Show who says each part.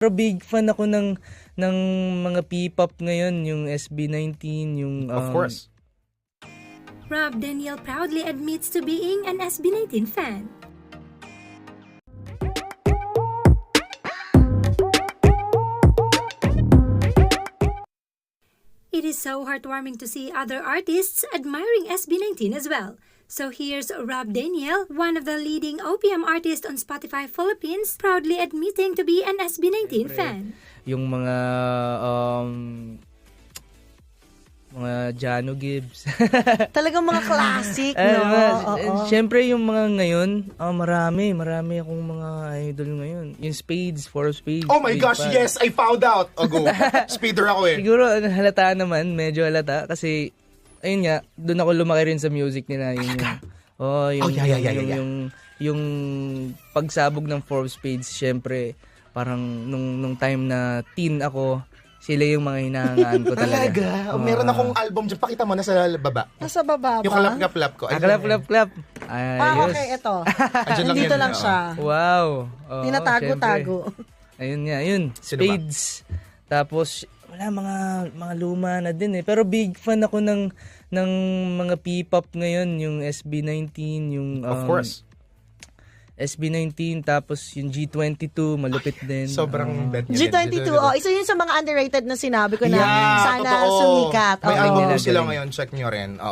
Speaker 1: Pero big fan ako ng mga P-pop ngayon, yung SB19, yung
Speaker 2: Of course.
Speaker 3: Rob Daniel proudly admits to being an SB19 fan. It is so heartwarming to see other artists admiring SB19 as well. So here's Rob Daniel, one of the leading OPM artists on Spotify Philippines, proudly admitting to be an SB19 fan.
Speaker 1: Yung mga Jano Gibbs.
Speaker 4: Talagang mga classic, no? Oo.
Speaker 1: Siyempre yung mga ngayon, marami akong mga idol ngayon. Yung Spades, Four Spades.
Speaker 2: Oh my
Speaker 1: big
Speaker 2: gosh,
Speaker 1: fan.
Speaker 2: yes! I found out! O go. Speeder ako eh.
Speaker 1: Siguro halata naman, medyo halata kasi ayun nga, doon ako lumaki rin sa music nila yung pagsabog ng Four Spades, syempre parang nung time na teen ako, sila yung mga hinahangaan ko talaga.
Speaker 2: Talaga? Meron akong album dyan. Pakita mo, nasa baba.
Speaker 4: Nasa baba ba?
Speaker 2: Yung kalap-kalap ko.
Speaker 1: Clap. Ayos.
Speaker 4: Okay, ito.
Speaker 2: Andyan lang
Speaker 4: Dito
Speaker 2: yan,
Speaker 4: lang siya.
Speaker 1: Wow. Oo,
Speaker 4: Tinatago-tago.
Speaker 1: syempre. Ayun nga, yun.
Speaker 2: Sino ba?
Speaker 1: Spades. Tapos, wala, mga luma na din eh. Pero big fan ako ng mga P-pop ngayon, yung SB19, yung
Speaker 2: Of course.
Speaker 1: SB19, tapos yung G22, malupit din.
Speaker 2: Sobrang bet niya.
Speaker 4: G22, isa yun sa mga underrated na sinabi ko na
Speaker 2: Yeah,
Speaker 4: sana
Speaker 2: totoo.
Speaker 4: sumikat.
Speaker 2: May
Speaker 4: Oo.
Speaker 2: album
Speaker 1: nila
Speaker 2: po sila
Speaker 1: galing.
Speaker 2: ngayon. Check nyo rin.